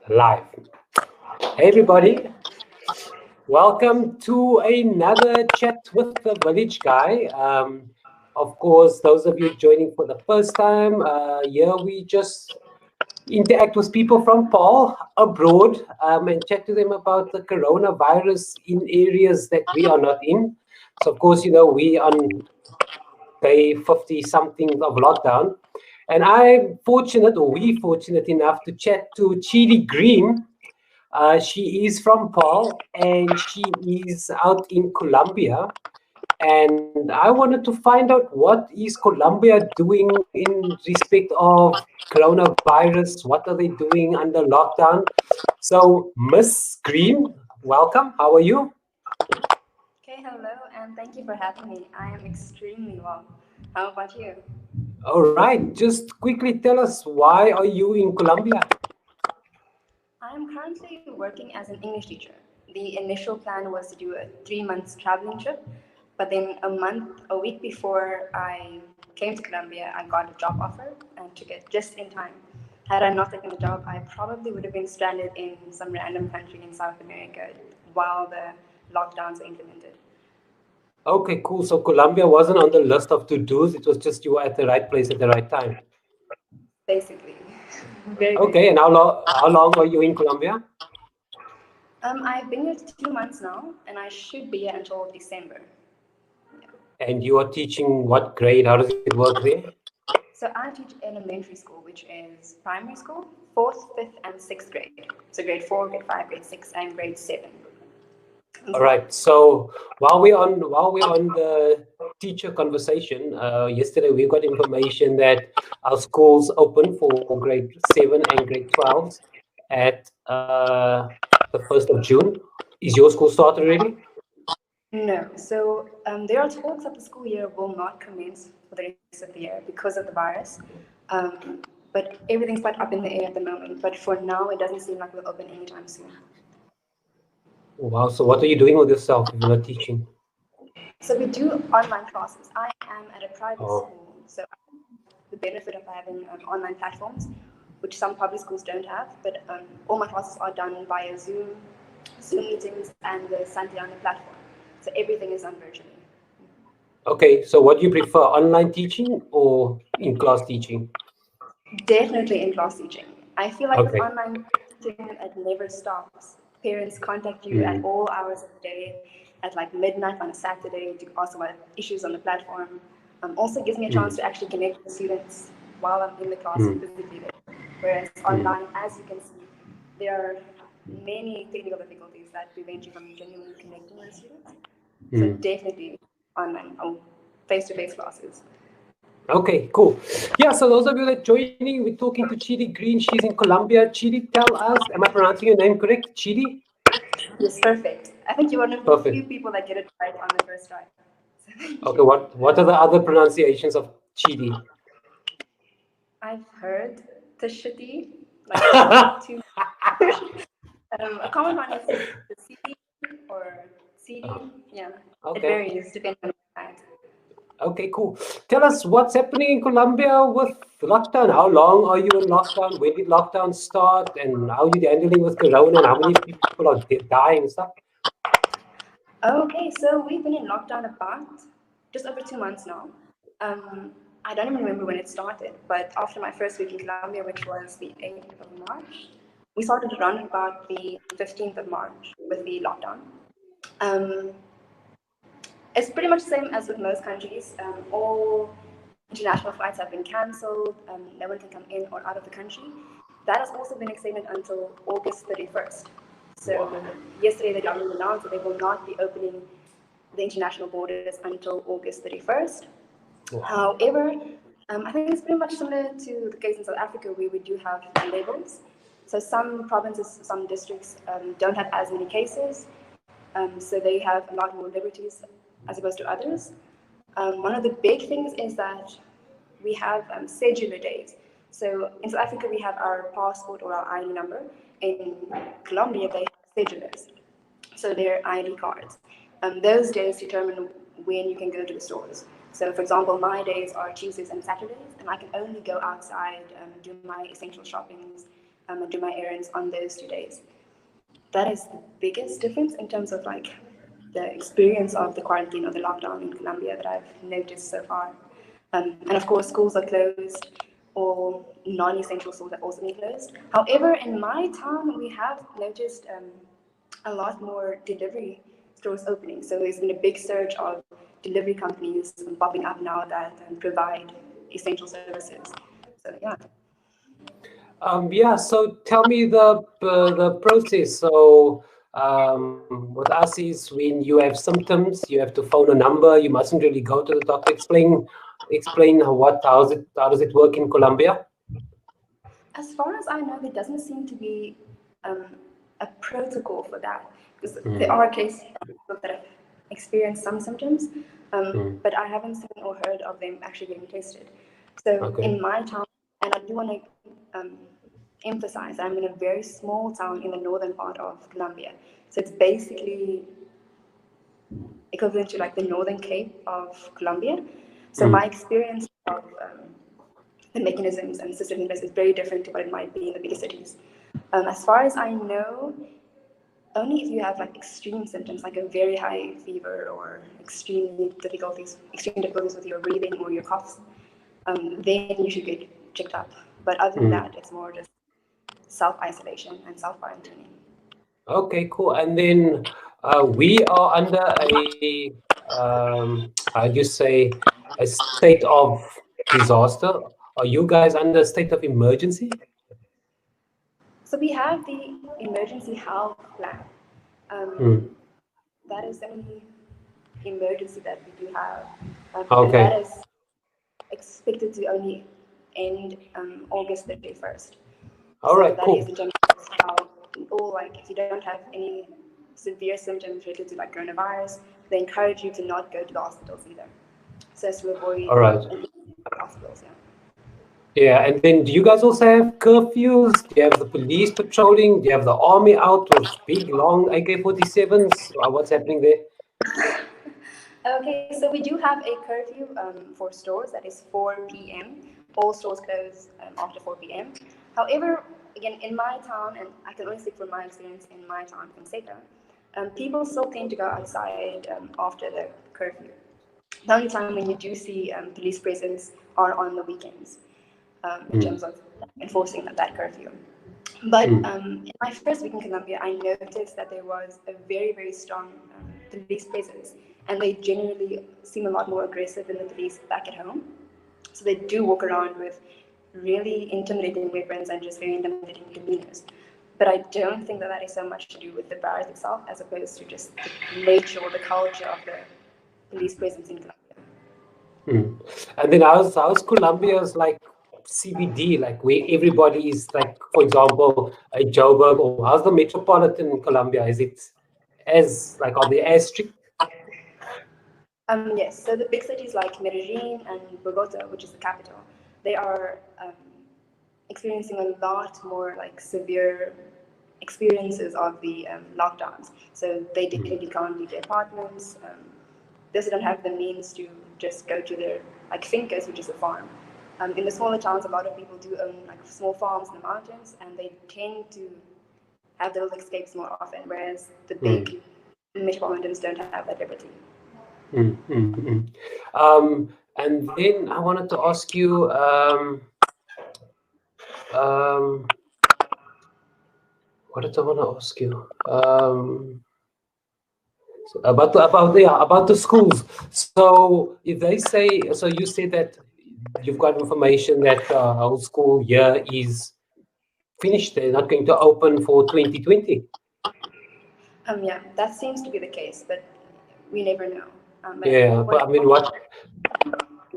Live. Hey everybody, welcome to another chat with the village guy. Of course, those of you joining for the first time, here we just interact with people from Paul abroad and chat to them about the coronavirus in areas that we are not in. So of course, we on day 50 something of lockdown. And I'm fortunate, or we fortunate enough to chat to Tshidi Green. She is from Paul and she is out in Colombia. And I wanted to find out what is Colombia doing in respect of coronavirus? What are they doing under lockdown? So, Miss Green, welcome. How are you? Okay, hello, and thank you for having me. I am extremely well. How about you? All right. Just quickly tell us, why are you in Colombia? I am currently working as an English teacher. The initial plan was to do a 3 months traveling trip, but then a week before I came to Colombia, I got a job offer and took it just in time. Had I not taken the job, I probably would have been stranded in some random country in South America while the lockdowns were implemented. Okay, cool. So Colombia wasn't on the list of to-dos. It was just you were at the right place at the right time. Basically, very, very Okay, and true. how long are you in Colombia? I've been here 2 months now, and I should be here until December. Yeah. And you are teaching what grade? How does it work there? So I teach elementary school, which is primary school, fourth, fifth, and sixth grade. So grade 4, grade 5, grade 6, and grade 7 as All well. right. So while we're on the teacher conversation, yesterday we got information that our schools open for grade 7 and grade 12s at the 1st of June. Is your school started already? No, so there are talks that the school year will not commence for the rest of the year because of the virus. But everything's quite up in the air at the moment. But for now, it doesn't seem like we'll open anytime soon. Wow. So what are you doing with yourself if you're not teaching? So we do online classes. I am at a private Oh. school, so I have the benefit of having online platforms, which some public schools don't have. But all my classes are done via Zoom meetings, and the Santiana platform. So everything is done virtually. Okay. So what do you prefer, online teaching or in-class teaching? Definitely in class teaching. I feel like with Okay. online teaching, it never stops. Parents contact you at Mm. all hours of the day, at like midnight on a Saturday to ask about issues on the platform. Also gives me a chance Mm. to actually connect with students while I'm in the class Mm. physically there. Whereas Mm. online, as you can see, there are many technical difficulties that prevent you from genuinely connecting with students. So Mm. definitely online or face-to-face classes. Okay, cool. Yeah, so those of you that joining, we're talking to Tshidi Green. She's in Colombia. Tshidi, tell us, am I pronouncing your name correct? Tshidi? Yes, perfect. I think you're one of the few Perfect. people that get it right on the first try. So thank Okay, you. what are the other pronunciations of Tshidi? I've heard Tshidi, like two. A common one is the CD or CD. Yeah, it Okay, varies depending on the client. okay, cool. Tell us what's happening in Colombia with lockdown. How long are you in lockdown? When did lockdown start? And how are you handling with Corona? And how many people are dying and stuff? Okay, so we've been in lockdown about just over 2 months now. I don't even remember when it started, but after my first week in Colombia, which was the 8th of March, we started around about the 15th of March with the lockdown. Um, it's pretty much the same as with most countries. All international flights have been cancelled. No one can come in or out of the country. That has also been extended until August 31st. So Wow. yesterday the government announced that they will not be opening the international borders until August 31st. Wow. However, I think it's pretty much similar to the case in South Africa where we do have labels. So some provinces, some districts don't have as many cases, so they have a lot more liberties as opposed to others. One of the big things is that we have scheduler days. So in South Africa, we have our passport or our ID number. In Colombia, they have schedulers, so they're ID cards. Those days determine when you can go to the stores. So, for example, my days are Tuesdays and Saturdays, and I can only go outside, do my essential shoppings, and do my errands on those 2 days. That is the biggest difference in terms of like the experience of the quarantine or the lockdown in Colombia that I've noticed so far. And of course, schools are closed, or non-essential stores have also been closed. However, in my town, we have noticed a lot more delivery stores opening. So there's been a big surge of delivery companies popping up now that provide essential services. So yeah. Yeah, so tell me the process. So with us is when you have symptoms, you have to phone a number. You mustn't really go to the doctor. Explain how does it work in Colombia? As far as I know, there doesn't seem to be um, a protocol for that, because there Mm, are cases of people that have experienced some symptoms, mm, but I haven't seen or heard of them actually getting tested. So okay. in my town, and I do want to emphasize, I'm in a very small town in the northern part of Colombia. So it's basically equivalent to like the Northern Cape of Colombia. So Mm, my experience of the mechanisms and system in this is very different to what it might be in the bigger cities. As far as I know, only if you have like extreme symptoms, like a very high fever or extreme difficulties with your breathing or your coughs, then you should get checked up. But other than mm. that, it's more just self-isolation and self-quarantining. Okay, cool. And then we are under how do you say, a state of disaster. Are you guys under a state of emergency? So we have the emergency health plan. Um, Mm, that is the only emergency that we do have, and that okay. is expected to only end August 31st. All So right, that is cool. in terms of how, or like if you don't have any severe symptoms related to like coronavirus, they encourage you to not go to the hospitals either. So as to avoid All right. hospitals, yeah. Yeah, and then do you guys also have curfews? Do you have the police patrolling? Do you have the army out with big, long AK-47s? What's happening there? Okay, so we do have a curfew for stores that is 4 p.m. All stores close after 4 p.m. However, again, in my town, and I can only speak from my experience in my town, Fonseca, people still tend to go outside after the curfew. The only time when you do see police presence are on the weekends in Mm, terms of enforcing that curfew. But mm, in my first week in Colombia, I noticed that there was a very, very strong police presence, and they generally seem a lot more aggressive than the police back at home. So they do walk around with really intimidating weapons and just very intimidating demeanors. But I don't think that that is so much to do with the virus itself, as opposed to just the nature or the culture of the police presence in Colombia. mm. And then how's Colombia's like CBD, like where everybody is like, for example, a Joburg, or how's the metropolitan Colombia? Is it as like, are they as strict? Yes, so the big cities like Medellin and Bogota, which is the capital, they are experiencing a lot more like severe experiences of the lockdowns. So they definitely can't leave their apartments. They also don't have the means to just go to their like fincas, which is a farm. In the smaller towns, a lot of people do own like small farms in the mountains, and they tend to have those escapes more often, whereas the Mm, big metropolitans don't have that liberty. mm, mm, mm. And then I wanted to ask you, um, what did I want to ask you? About the schools. So if they say, so you said that you've got information that the whole school year is finished. They're not going to open for 2020. Yeah, that seems to be the case, but we never know. But Yeah, but I mean, what?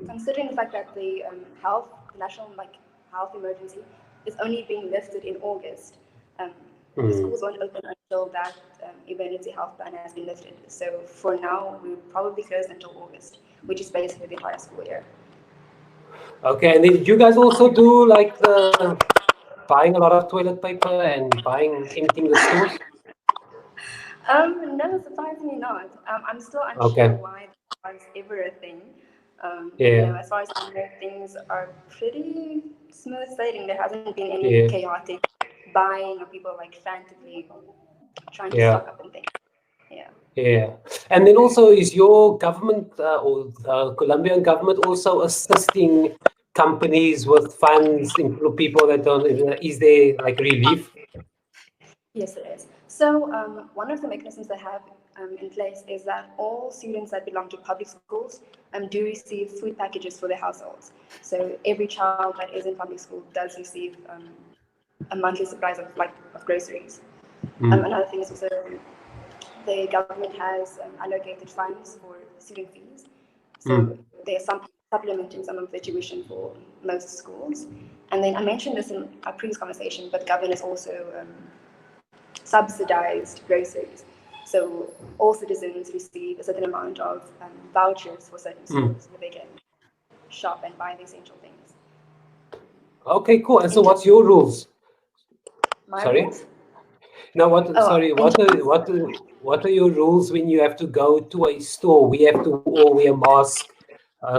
considering the fact that the the national health emergency is only being lifted in August, um, the Mm. schools won't open until that emergency health plan has been lifted. So for now, we're probably closed until August, which is basically the entire school year. Okay, and then did you guys also do like the buying a lot of toilet paper and buying emptying the stores? No, surprisingly not. I'm still unsure Okay, why that was ever a thing. yeah, As far as I know, things are pretty smooth sailing. There hasn't been any yeah. chaotic. buying, or people like frantically trying to Yeah. stock up and things. Yeah. Yeah. And then also, is your government or Colombian government also assisting companies with funds, people that don't, is there like relief? Yes, it is. So one of the mechanisms they have in place is that all students that belong to public schools do receive food packages for their households. So every child that is in public school does receive a monthly supply of groceries. Another thing is also the government has allocated funds for student fees. So they're supplementing some of the tuition for most schools. And then I mentioned this in our previous conversation, but government has also subsidized groceries. So all citizens receive a certain amount of vouchers for certain schools where they can shop and buy the essential things. Okay, cool. And so what's your rules? My Sorry? rules? No, Oh, what are your rules when you have to go to a store? We have to all wear mask,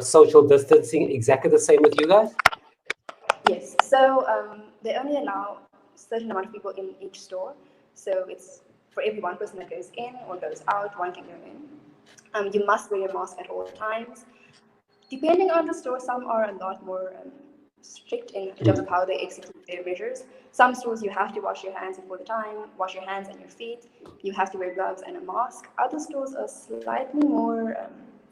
social distancing, exactly the same with you guys? yes. So they only allow a certain amount of people in each store. So it's for every one person that goes in or goes out, one can go in. You must wear a mask at all times. Depending on the store, some are a lot more strict in terms of how they execute their measures. Some stores you have to wash your hands before the time, wash your hands and your feet. You have to wear gloves and a mask. Other stores are slightly more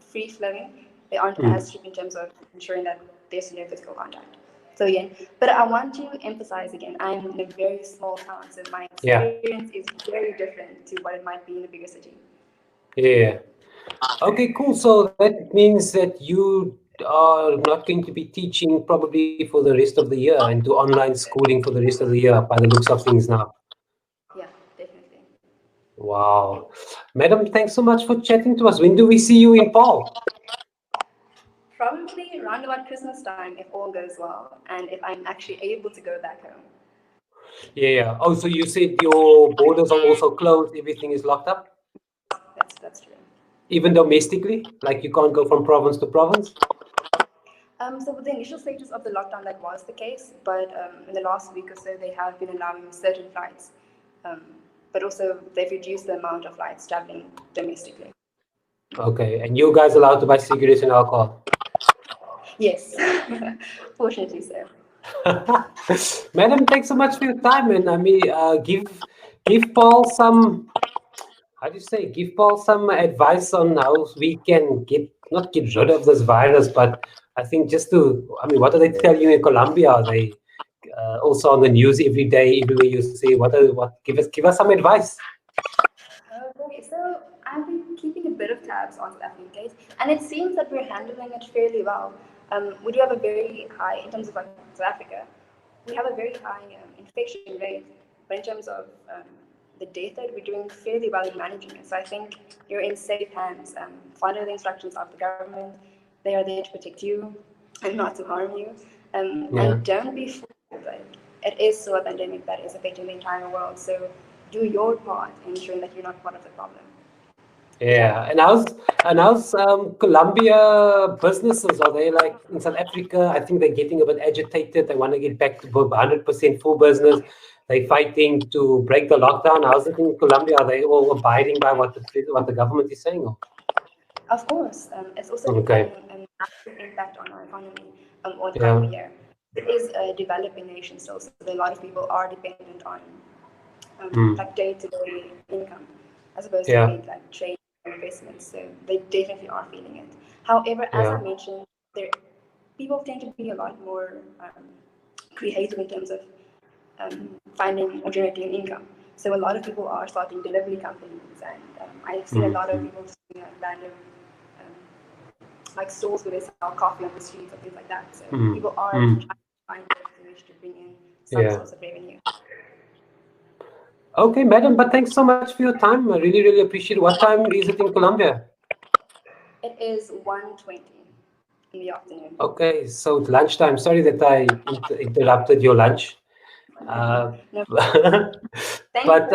free-flowing. They aren't as strict in terms of ensuring that there's no physical contact. So yeah, but I want to emphasize again, I'm in a very small town, so my experience is very different to what it might be in a bigger city. Yeah. Okay, cool. So that means that you are not going to be teaching probably for the rest of the year and do online schooling for the rest of the year by the looks of things now. Yeah, definitely. Wow. Madam, thanks so much for chatting to us. When do we see you in Paul? Probably around about Christmas time, if all goes well, and if I'm actually able to go back home. Yeah. Oh, so you said your borders are also closed, everything is locked up? That's true. Even domestically? Like you can't go from province to province? So with the initial stages of the lockdown, that was the case, but in the last week or so, they have been allowing certain flights, but also they've reduced the amount of flights traveling domestically. Okay. And you guys allowed to buy cigarettes and alcohol? Yes, fortunately so. Madam, thanks so much for your time, and I mean, give Paul some, how do you say, give Paul some advice on how we can not get rid of this virus, but I think just to, I mean, what do they tell you in Colombia? Are they also on the news every day, everywhere you see? Give us some advice. Okay, so I've been keeping a bit of tabs on South African case, and it seems that we're handling it fairly well. We do have a very high, in terms of like South Africa, we have a very high infection rate, but in terms of the death rate, we're doing fairly well in managing it. So I think you're in safe hands. Follow the instructions of the government. They are there to protect you and not to harm you. And don't be fooled. Like, it is still a pandemic that is affecting the entire world. So do your part in ensuring that you're not part of the problem. Yeah, and how's Colombia businesses? Are they like in South Africa? I think they're getting a bit agitated. They want to get back to 100% full business. They're fighting to break the lockdown. How's it in Colombia? Are they all abiding by what the government is saying? Of course, it's also Okay. having a massive impact on our economy, on the Yeah. economy here. It is a developing nation still, so a lot of people are dependent on like day-to-day income, as opposed to big like trade and investments. So they definitely are feeling it. However, as I mentioned, people tend to be a lot more creative in terms of finding or generating income. So a lot of people are starting delivery companies, and I've seen a lot of people doing random like stores where they sell coffee on the streets or things like that. So people are trying to find ways to bring in some source of revenue. Okay, madam, but thanks so much for your time. I really, really appreciate it. What time is it in Colombia? It is 1:20 in the afternoon. Okay, so it's lunchtime. Sorry that I interrupted your lunch. No, But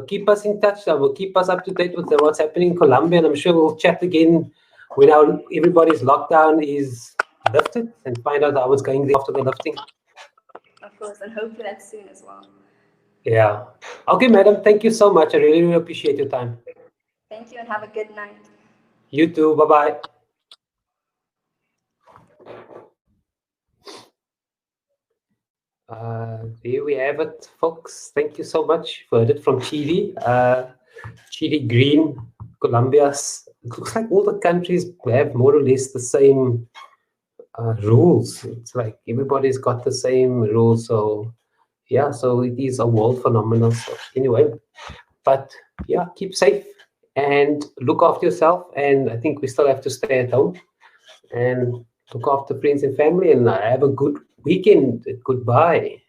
keep us in touch. Will keep us up to date with what's happening in Colombia, and I'm sure we'll chat again when everybody's lockdown is lifted and find out how it's going after the lifting. Of Of course, and hopefully that's soon as well. Yeah. Okay, madam. Thank you so much. I really, really appreciate your time. Thank you and have a good night. You too. Bye bye. There we have it, folks. Thank you so much. Heard it from Tshidi. Tshidi Green, Colombia's. It looks like all the countries have more or less the same rules. It's like everybody's got the same rules. So yeah, so it is a world phenomenon. So anyway, but yeah, keep safe and look after yourself. And I think we still have to stay at home and look after friends and family. And have a good weekend. Goodbye.